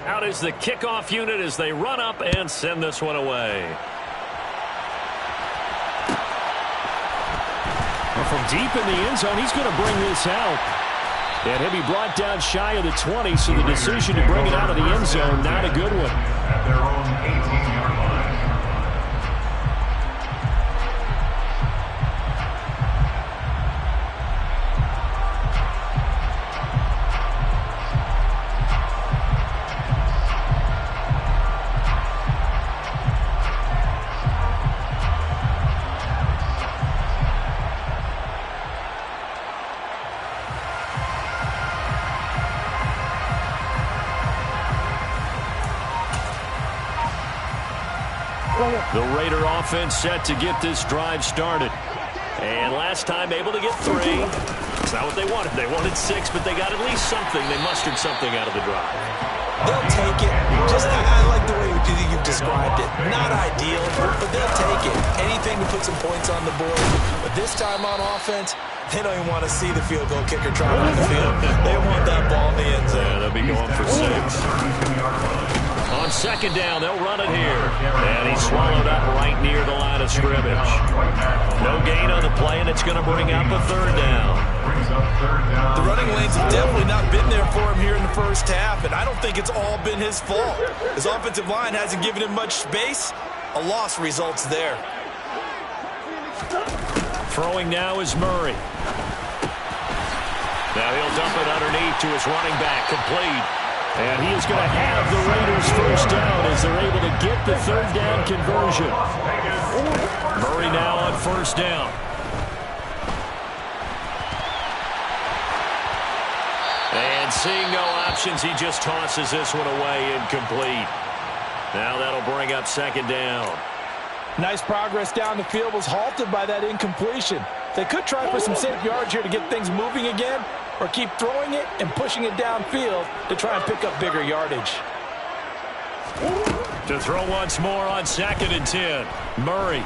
Out is the kickoff unit as they run up and send this one away. Well, from deep in the end zone, he's going to bring this out. And he'll be brought down shy of the 20, so the decision to bring it out of the end zone, not a good one. At their own 18-yard line. The Raider offense set to get this drive started. And last time able to get 3. It's not what they wanted. They wanted 6, but they got at least something. They mustered something out of the drive. They'll take it. I like the way you've described it. Not ideal, but they'll take it. Anything to put some points on the board. But this time on offense, they don't even want to see the field goal kicker trying on the field. They want that ball in the end zone. Yeah, they'll be going for 6. On second down, they'll run it here. And he's swallowed up right near the line of scrimmage. No gain on the play, and it's going to bring up a 3rd down. The running lanes have definitely not been there for him here in the first half, and I don't think it's all been his fault. His offensive line hasn't given him much space. A loss results there. Throwing now is Murray. Now he'll dump it underneath to his running back, complete. And he is going to have the Raiders first down as they're able to get the 3rd down conversion. Murray now on first down. And seeing no options, he just tosses this one away, incomplete. Now that'll bring up 2nd down. Nice progress down the field was halted by that incompletion. They could try for some safe yards here to get things moving again, or keep throwing it and pushing it downfield to try and pick up bigger yardage. To throw once more on 2nd and 10. Murray.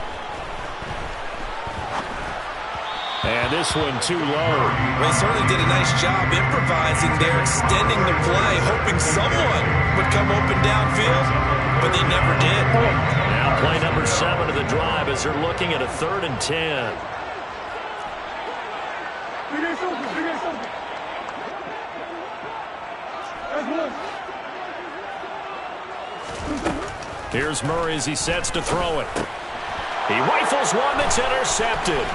And this one too low. They certainly did a nice job improvising there, extending the play, hoping someone would come open downfield, but they never did. Now play number 7 of the drive as they're looking at a 3rd and 10. Here's Murray as he sets to throw it. He rifles one that's intercepted.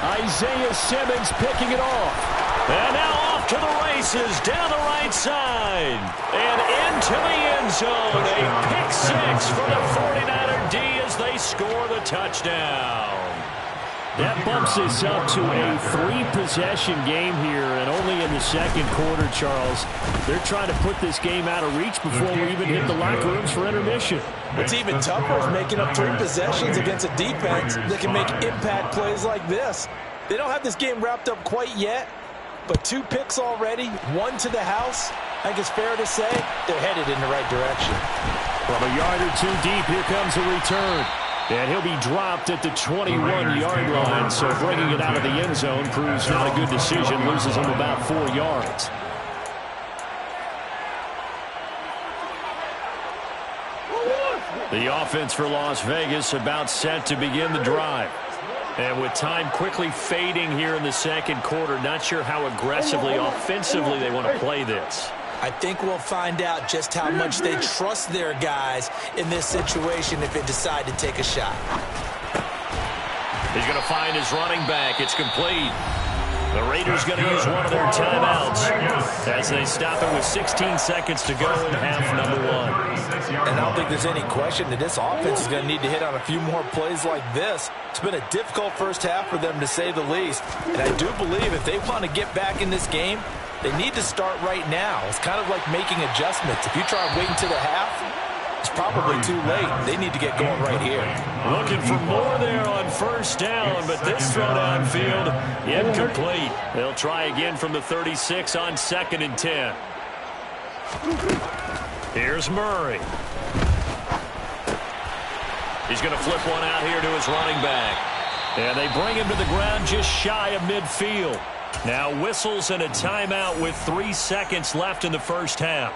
Isaiah Simmons picking it off. And now off to the races down the right side. And into the end zone. A pick 6 for the 49er D as they score the touchdown. That bumps us up to a 3-possession game here, and only in the second quarter, Charles. They're trying to put this game out of reach before we even hit the locker rooms for intermission. What's even tougher is making up 3 possessions against a defense that can make impact plays like this. They don't have this game wrapped up quite yet, but 2 picks already, 1 to the house. I think it's fair to say they're headed in the right direction. From a yard or 2 deep, here comes a return. And he'll be dropped at the 21-yard line, so bringing it out of the end zone proves not a good decision, loses him about 4 yards. The offense for Las Vegas about set to begin the drive. And with time quickly fading here in the second quarter, not sure how aggressively, offensively they want to play this. I think we'll find out just how much they trust their guys in this situation if they decide to take a shot. He's going to find his running back. It's complete. The Raiders going to use one of their timeouts as they stop it with 16 seconds to go in half number 1. And I don't think there's any question that this offense is going to need to hit on a few more plays like this. It's been a difficult first half for them, to say the least. And I do believe if they want to get back in this game, they need to start right now. It's kind of like making adjustments. If you try waiting to the half, it's probably too late. They need to get going right here. Looking for more there on first down, but this throw downfield incomplete. They'll try again from the 36 on 2nd and 10. Here's Murray. He's going to flip one out here to his running back. And they bring him to the ground just shy of midfield. Now whistles and a timeout with 3 seconds left in the first half.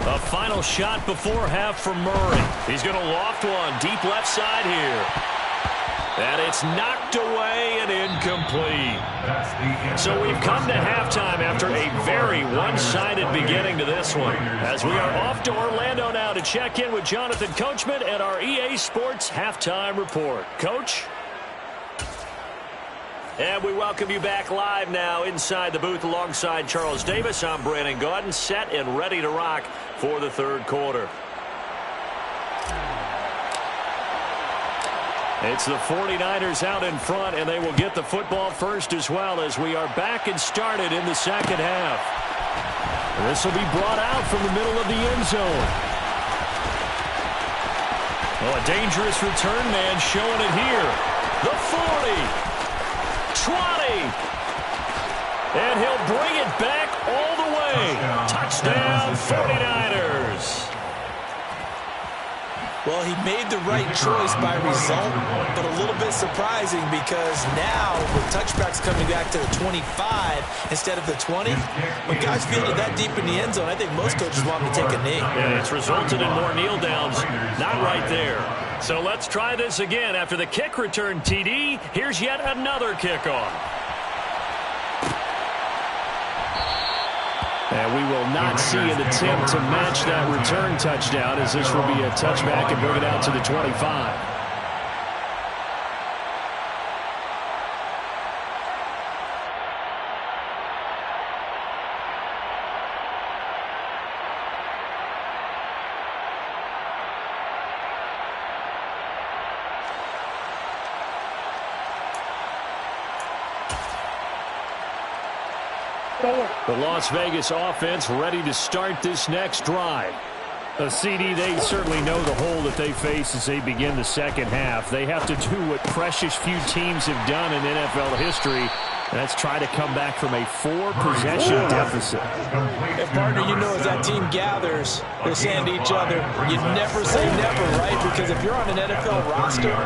A final shot before half for Murray. He's going to loft one deep left side here. And it's knocked away and incomplete. So we've come to halftime after a very one-sided beginning to this one. As we are off to Orlando now to check in with Jonathan Coachman and our EA Sports Halftime Report. Coach? And we welcome you back live now inside the booth alongside Charles Davis. I'm Brandon Gaudin, set and ready to rock for the third quarter. It's the 49ers out in front, and they will get the football first as well as we are back and started in the second half. This will be brought out from the middle of the end zone. Oh, a dangerous return man showing it here. The 40. 20. And he'll bring it back all the way. Touchdown, 49ers. Well, he made the right choice by result, but a little bit surprising because now with touchbacks coming back to the 25 instead of the 20, when guys fielded that deep in the end zone, I think most coaches want him to take a knee. Yeah, it's resulted in more kneel downs. Not right there. So let's try this again. After the kick return TD, here's yet another kickoff. And we will not see an attempt to match that return touchdown, as this will be a touchback and bring it out to the 25. The Las Vegas offense ready to start this next drive. A CD, they certainly know the hole that they face as they begin the second half. They have to do what precious few teams have done in NFL history, and that's try to come back from a 4-possession deficit. And partner, you know, as that team gathers, they're saying to each other, you never say never, right? Because if you're on an NFL roster,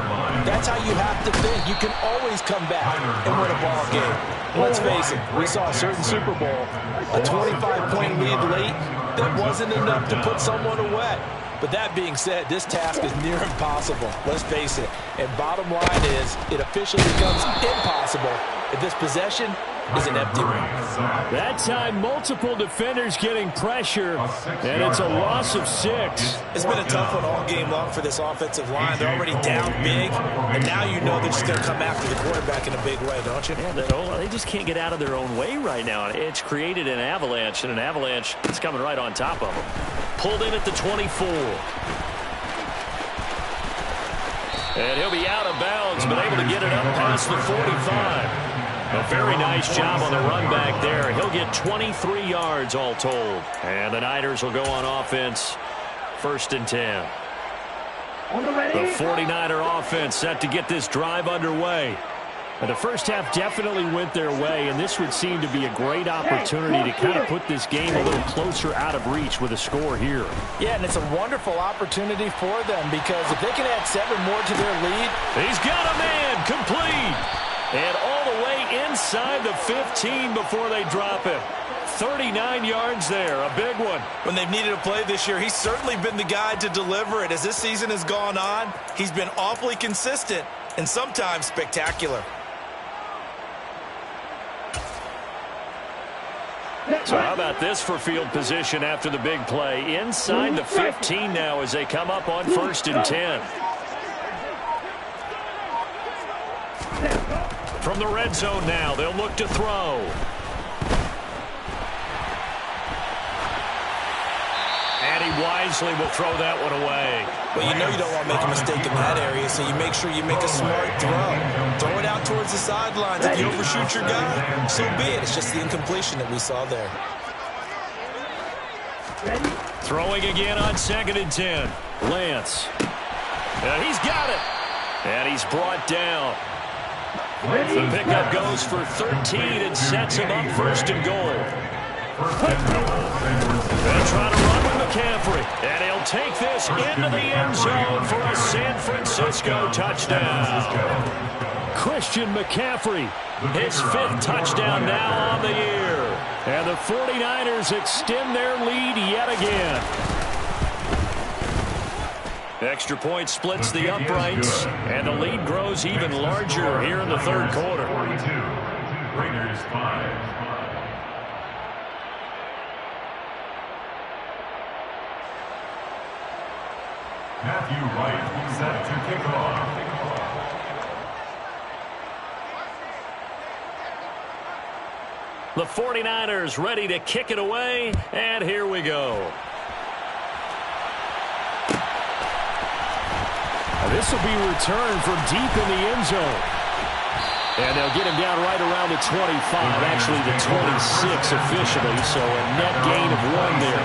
that's how you have to think. You can always come back and win a ball game. Let's face it, we saw a certain Super Bowl, a 25-point lead late that wasn't enough to put someone away. But that being said, this task is near impossible. Let's face it. And bottom line is, it officially becomes impossible if this possession is an empty one. That time, multiple defenders getting pressure, and it's a loss of 6. It's been a tough one all game long for this offensive line. They're already down big, and now you know they're just going to come after the quarterback in a big way, don't you? Yeah, they just can't get out of their own way right now. It's created an avalanche, and an avalanche is coming right on top of them. Pulled in at the 24. And he'll be out of bounds, but able to get it up past the 45. A very nice job on the run back there. He'll get 23 yards all told. And the Niners will go on offense, 1st and 10. The 49er offense set to get this drive underway. And the first half definitely went their way, and this would seem to be a great opportunity to kind of put this game a little closer out of reach with a score here. Yeah, and it's a wonderful opportunity for them because if they can add 7 more to their lead. He's got a man complete. And all the way inside the 15 before they drop him. 39 yards there, a big one. When they've needed a play this year, he's certainly been the guy to deliver it. As this season has gone on, he's been awfully consistent and sometimes spectacular. So how about this for field position after the big play? Inside the 15 now as they come up on 1st and 10. From the red zone now, they'll look to throw. And he wisely will throw that one away. Well, you know you don't want to make a mistake in that area, so you make sure you make a smart throw. Throw it out towards the sidelines. If you overshoot your guy, so be it. It's just the incompletion that we saw there. Throwing again on 2nd and 10. Lance. And he's got it. And he's brought down. The pickup goes for 13 and sets him up 1st and goal. They'll try to run with McCaffrey. And he'll take this into the end zone for a San Francisco touchdown. Christian McCaffrey. His 5th touchdown now on the year. And the 49ers extend their lead yet again. Extra point splits the uprights, and the lead grows even larger here in the 3rd quarter. 42, Raiders 5. Matthew Wright set to kick off. The 49ers ready to kick it away, and here we go. This will be returned from deep in the end zone. And they'll get him down right around the 25, actually the 26 officially, so a net gain of 1 there.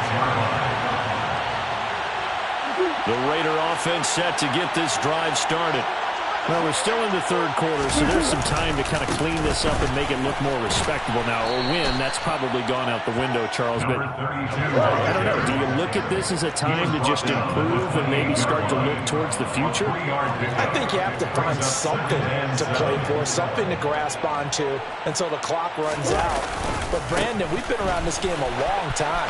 The Raider offense set to get this drive started. Well, we're still in the 3rd quarter, so there's some time to kind of clean this up and make it look more respectable now. Or win, that's probably gone out the window, Charles. But I don't know. Do you look at this as a time to just improve and maybe start to look towards the future? I think you have to find something to play for, something to grasp onto until the clock runs out. But, Brandon, we've been around this game a long time.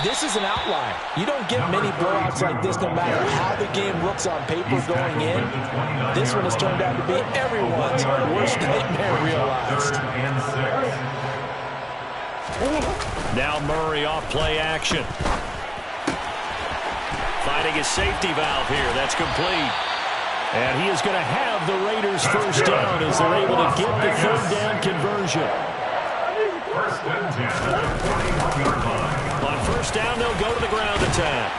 This is an outlier. You don't get many blowouts like this no matter how the game looks on paper going in. This one has turned out to be everyone's worst nightmare realized. Now Murray off play action. Finding a safety valve here. That's complete. And he is going to have the Raiders first down as they're able to get the 3rd down conversion. First and 10 at the 41-yard line. On first down, they'll go to the ground attack.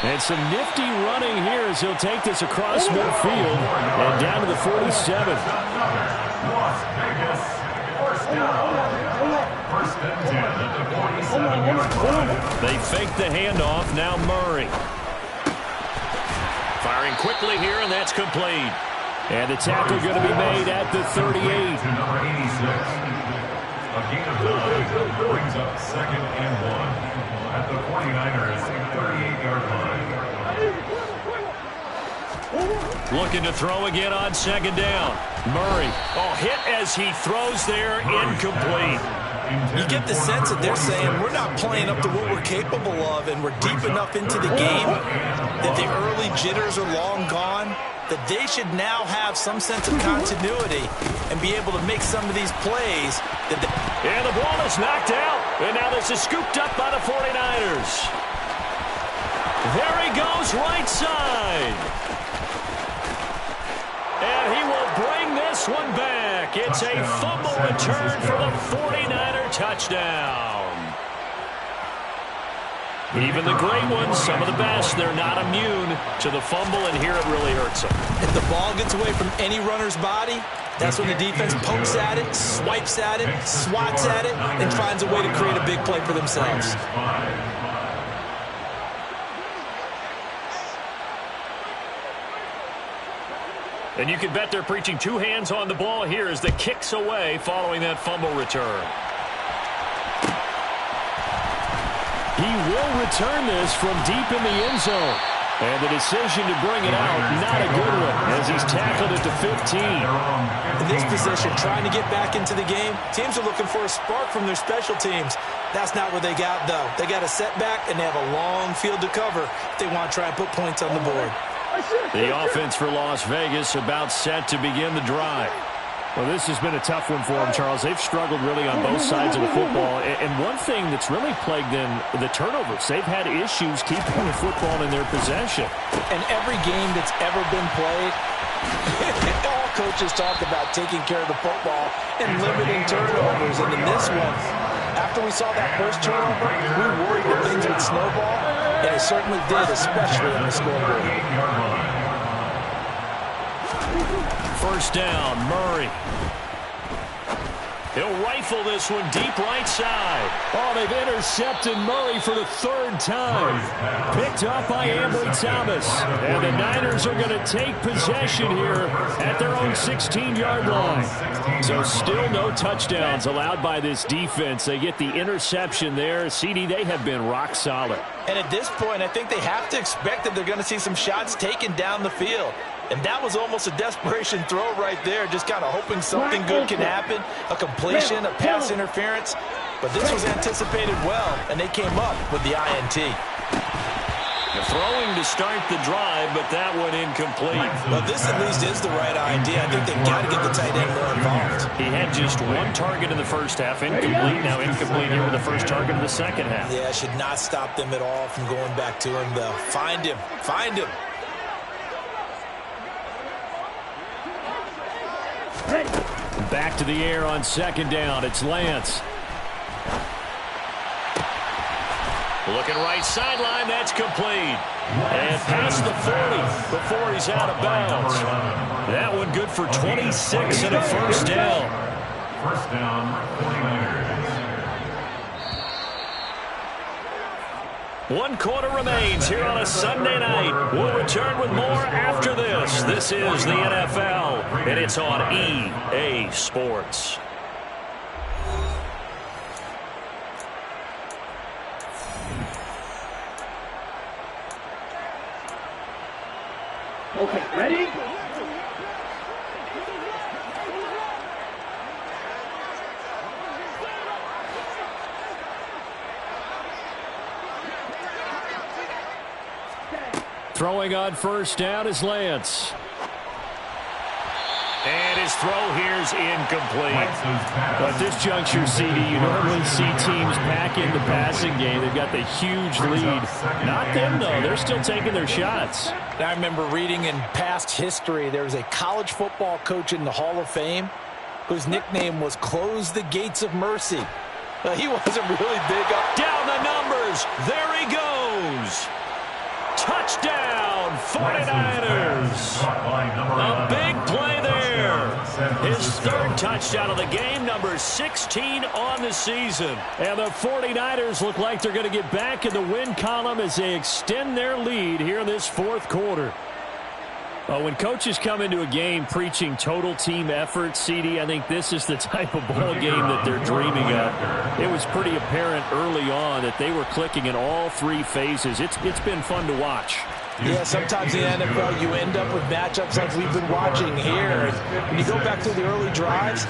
And some nifty running here as he'll take this across midfield and down to the 47. Las Vegas, first down. First and 10 at the 47-yard line. They fake the handoff. Now Murray. Firing quickly here, and that's complete. And the tackle going to be made at the 38. To number 86. A gain of 9 brings up 2nd and 1 at the 49ers 38-yard line. Looking to throw again on 2nd down. Murray. Oh, hit as he throws there, incomplete. You get the sense that they're saying we're not playing up to what we're capable of, and we're deep enough into the game that the early jitters are long gone, that they should now have some sense of continuity and be able to make some of these plays. And the ball is knocked out. And now this is scooped up by the 49ers. There he goes, right side. And he will bring this one back. It's a fumble return for the 49er touchdown. Even the great ones, some of the best, they're not immune to the fumble, and here it really hurts them. If the ball gets away from any runner's body, that's when the defense pokes at it, swipes at it, swats at it, and finds a way to create a big play for themselves. And you can bet they're preaching 2 hands on the ball here as the kicks away following that fumble return. He will return this from deep in the end zone. And the decision to bring it out, not a good one, as he's tackled it to 15. In this position, trying to get back into the game, teams are looking for a spark from their special teams. That's not what they got, though. They got a setback, and they have a long field to cover if they want to try and put points on the board. The offense for Las Vegas about set to begin the drive. Well, this has been a tough one for them, Charles. They've struggled really on both sides of the football. And one thing that's really plagued them, the turnovers. They've had issues keeping the football in their possession. And every game that's ever been played, all coaches talk about taking care of the football and limiting turnovers. And in this one, after we saw that first turnover, we worried that things would snowball. And it certainly did, especially on the scoreboard. First down, Murray. He'll rifle this one deep right side. Oh, they've intercepted Murray for the 3rd time. Picked up by Ambry Thomas. And the Niners are going to take possession here at their own 16-yard line. So still no touchdowns allowed by this defense. They get the interception there. CD, they have been rock solid. And at this point, I think they have to expect that they're going to see some shots taken down the field. And that was almost a desperation throw right there, just kind of hoping something good can happen, a completion, a pass interference. But this was anticipated well, and they came up with the INT. Throwing to start the drive, but that one incomplete. Well, this at least is the right idea. I think they've got to get the tight end more involved. He had just one target in the first half, incomplete. Now incomplete here with the first target of the second half. Yeah, should not stop them at all from going back to him, though. Find him. Find him. Back to the air on second down. It's Lance. Looking right sideline, that's complete. And past the 40 before he's out of bounds. That one good for 26 and a first down. First down, 49ers. 1 quarter remains here on a Sunday night. We'll return with more after this. This is the NFL, and it's on EA Sports. Okay, ready? Throwing on first down is Lance. And his throw here's incomplete. At this juncture, CD, you normally see teams pack in the passing game. They've got the huge lead. Not them, though. They're still taking their shots. I remember reading in past history, there was a college football coach in the Hall of Fame whose nickname was Close the Gates of Mercy. He wasn't really big up. Down the numbers. There he goes. Touchdown, 49ers. A big play there. His third touchdown of the game, number 16 on the season. And the 49ers look like they're going to get back in the win column as they extend their lead here in this fourth quarter. When coaches come into a game preaching total team effort, CD, I think this is the type of ball game that they're dreaming of. It was pretty apparent early on that they were clicking in all three phases. It's been fun to watch. Yeah, sometimes in the NFL you end up with matchups like we've been watching here. And when you go back to the early drives,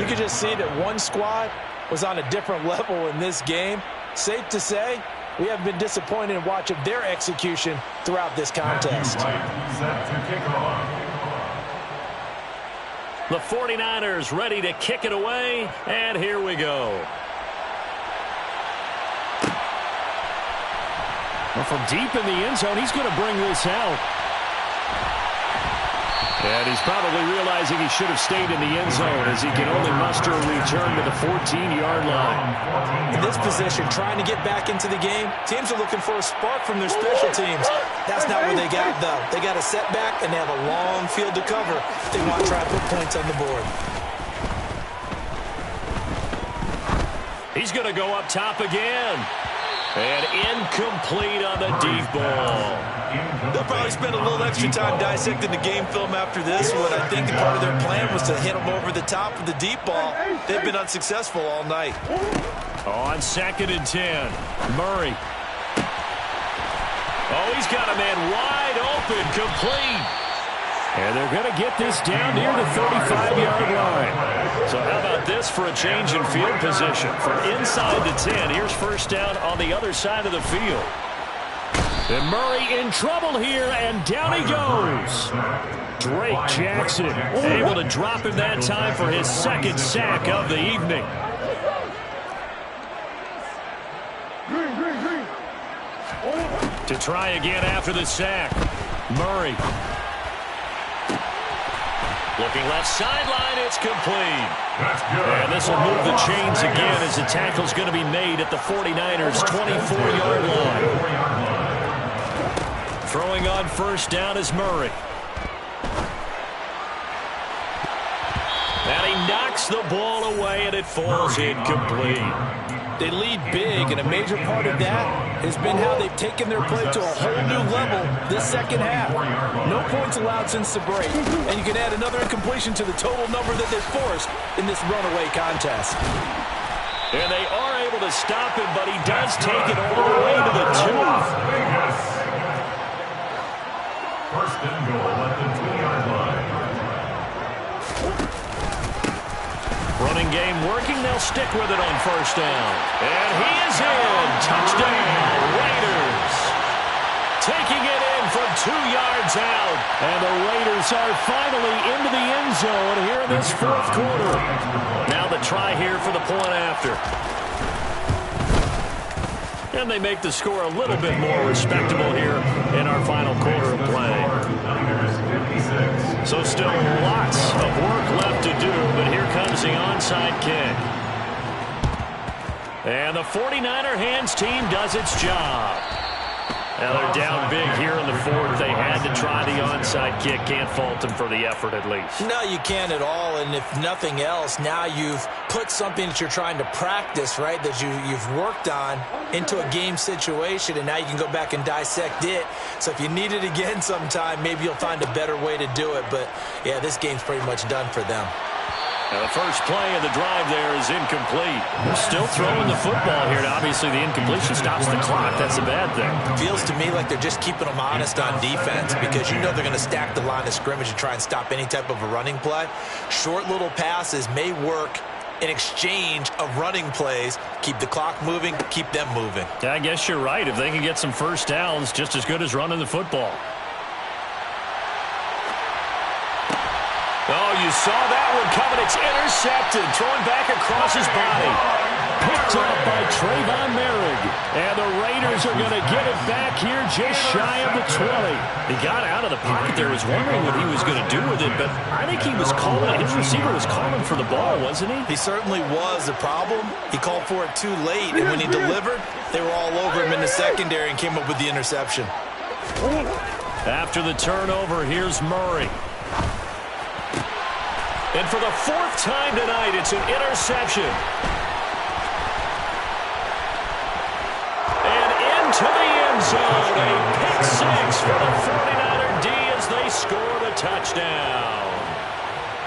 you can just see that one squad was on a different level in this game. Safe to say, we have been disappointed in watching their execution throughout this contest. The 49ers ready to kick it away, and here we go. Well, from deep in the end zone, he's going to bring this out. And he's probably realizing he should have stayed in the end zone as he can only muster a return to the 14-yard line. In this position, trying to get back into the game, teams are looking for a spark from their special teams. That's not what they got, though. They got a setback, and they have a long field to cover if they want to try to put points on the board. He's going to go up top again. And incomplete on the deep ball. They'll probably spend a little extra time dissecting the game film after this one. I think part of their plan was to hit them over the top of the deep ball. They've been unsuccessful all night. On 2nd and 10, Murray. Oh, he's got a man wide open, complete. And they're going to get this down near the 35-yard line. So how about this for a change in field position? From inside the 10, here's first down on the other side of the field. And Murray in trouble here, and down he goes. Drake Jackson able to drop him that time for his second sack of the evening. To try again after the sack, Murray. Looking left sideline, it's complete. And this will move the chains again as the tackle's going to be made at the 49ers' 24-yard line. Throwing on first down is Murray. And he knocks the ball away, and it falls incomplete. They lead big, and a major part of that has been how they've taken their play to a whole new level this second half. No points allowed since the break, and you can add another incompletion to the total number that they've forced in this runaway contest. And they are able to stop him, but he does take it all the way to the 2. First and goal at the 2-yard line. Running game working. They'll stick with it on first down. And he is in. Touchdown, Raiders. Taking it in from 2 yards out. And the Raiders are finally into the end zone here in this fourth quarter. Now the try here for the point after. And they make the score a little bit more respectable here in our final quarter of play. So still lots of work left to do, but here comes the onside kick. And the 49er hands team does its job. Now they're down big here in the fourth. They had to try the onside kick. Can't fault them for the effort at least. No, you can't at all. And if nothing else, now you've put something that you're trying to practice, right, that you've worked on into a game situation, and now you can go back and dissect it. So if you need it again sometime, maybe you'll find a better way to do it. But, yeah, this game's pretty much done for them. Now the first play of the drive there is incomplete. They're still throwing the football here. Obviously, the incompletion stops the clock. That's a bad thing. Feels to me like they're just keeping them honest on defense because you know they're going to stack the line of scrimmage and try and stop any type of a running play. Short little passes may work in exchange of running plays. Keep the clock moving, keep them moving. Yeah, I guess you're right. If they can get some first downs, just as good as running the football. Oh, you saw that one coming. It's intercepted. Throwing back across his body. Picked up by Trayvon Merrick. And the Raiders are going to get it back here just shy of the 20. He got out of the pocket there. Was wondering what he was going to do with it, but I think he was calling. His receiver was calling for the ball, wasn't he? He certainly was. The problem, he called for it too late, and when he delivered, they were all over him in the secondary and came up with the interception. After the turnover, here's Murray. And for the fourth time tonight, it's an interception. And into the end zone. A pick six for the 49er D as they score the touchdown.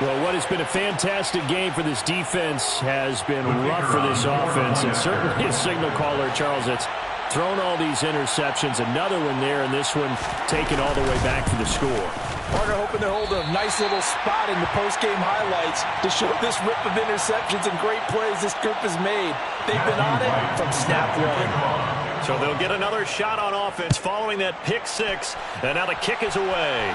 Well, what has been a fantastic game for this defense has been rough for this offense. And certainly a signal caller, Charles, that's thrown all these interceptions. Another one there, and this one taken all the way back for the score. Partner hoping to hold a nice little spot in the post-game highlights to show this rip of interceptions and great plays this group has made. They've been on it from snap one. So they'll get another shot on offense following that pick six, and now the kick is away.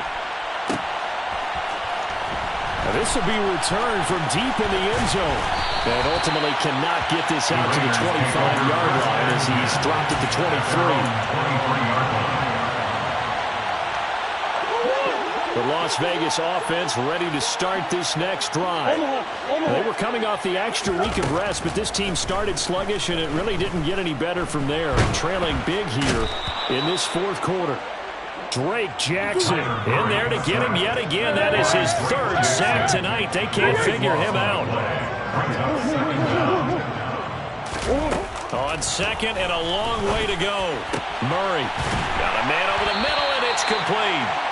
Now this will be returned from deep in the end zone. And ultimately cannot get this out to the 25-yard line as he's dropped at the 23. The Las Vegas offense ready to start this next drive. They were coming off the extra week of rest, but this team started sluggish, and it really didn't get any better from there. Trailing big here in this fourth quarter. Drake Jackson in there to get him yet again. That is his third sack tonight. They can't figure him out. On second and a long way to go. Murray got a man over the middle, and it's complete.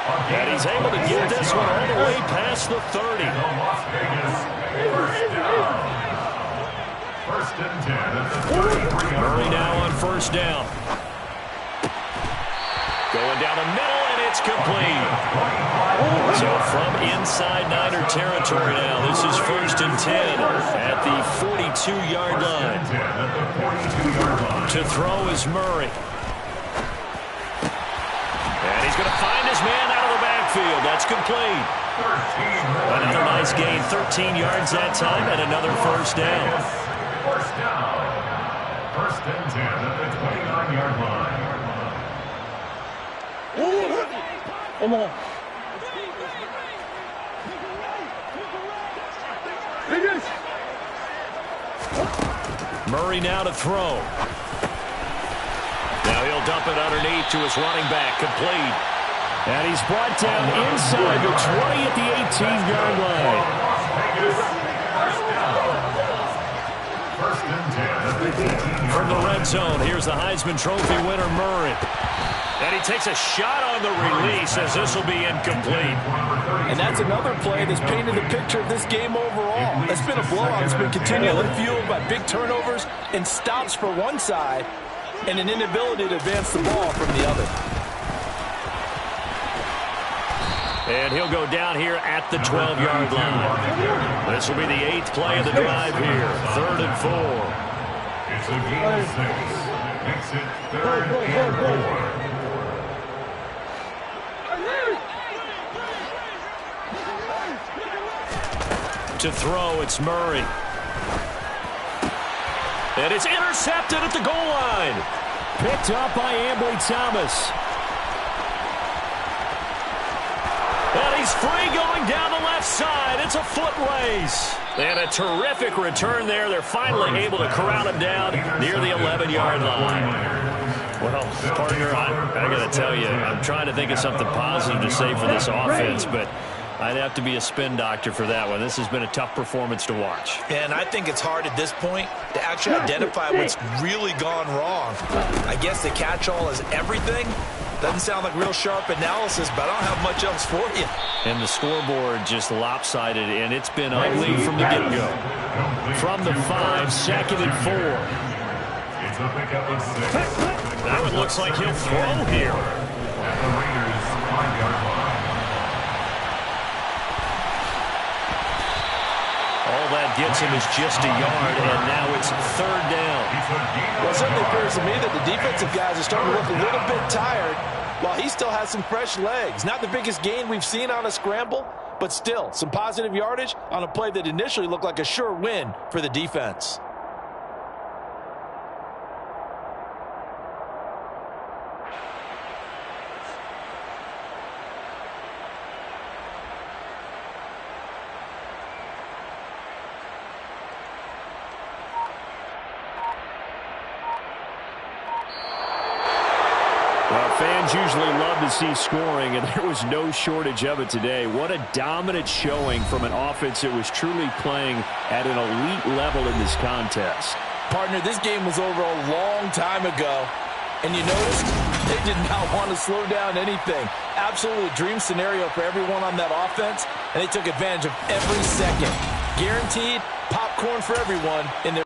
And he's able to get this one all the way past the 30. First and 10 at the 33. Murray now on first down. Going down the middle, and it's complete. So from inside Niner territory now, this is first and 10 at the 42-yard line. To throw is Murray. And he's going to find his man out of the backfield. That's complete. Another nice gain, 13 yards that time, and another first down. First down. First and 10 at the 29-yard line. Come on. Murray now to throw. Now he'll dump it underneath to his running back, complete. And he's brought down inside the 20 at the 18-yard line. First and 10 at the 18-yard From the red zone, here's the Heisman Trophy winner, Murray. And he takes a shot on the release as this will be incomplete. And that's another play that's painted the picture of this game overall. It's been a blowout. It's been continually fueled by big turnovers and stops for one side and an inability to advance the ball from the other. And he'll go down here at the 12-yard line. This will be the 8th play of the drive here. 3rd and 4. It's a gain of 6. Makes it 3rd and 4. To throw, it's Murray. And it's intercepted at the goal line. Picked up by Ambry Thomas. And he's free going down the left side. It's a foot race. And a terrific return there. They're finally able to corral him down near the 11-yard line. Well, partner, I got to tell you, I'm trying to think of something positive to say for this offense, but I'd have to be a spin doctor for that one. This has been a tough performance to watch. And I think it's hard at this point to actually identify what's really gone wrong. I guess the catch-all is everything. Doesn't sound like real sharp analysis, but I don't have much else for you. And the scoreboard just lopsided, and it's been ugly from the get-go. From the 5, 2nd and 4. It's a pickup of 6. That one looks like he'll throw here. At the Raiders' 5-yard line. All that gets him is just a yard, and now it's 3rd down. Well, it certainly appears to me that the defensive guys are starting to look a little bit tired while he still has some fresh legs. Not the biggest gain we've seen on a scramble, but still some positive yardage on a play that initially looked like a sure win for the defense. Fans usually love to see scoring, and there was no shortage of it today. What a dominant showing from an offense that was truly playing at an elite level in this contest. Partner, this game was over a long time ago, and you noticed they did not want to slow down anything. Absolutely a dream scenario for everyone on that offense, and they took advantage of every second. Guaranteed popcorn for everyone in their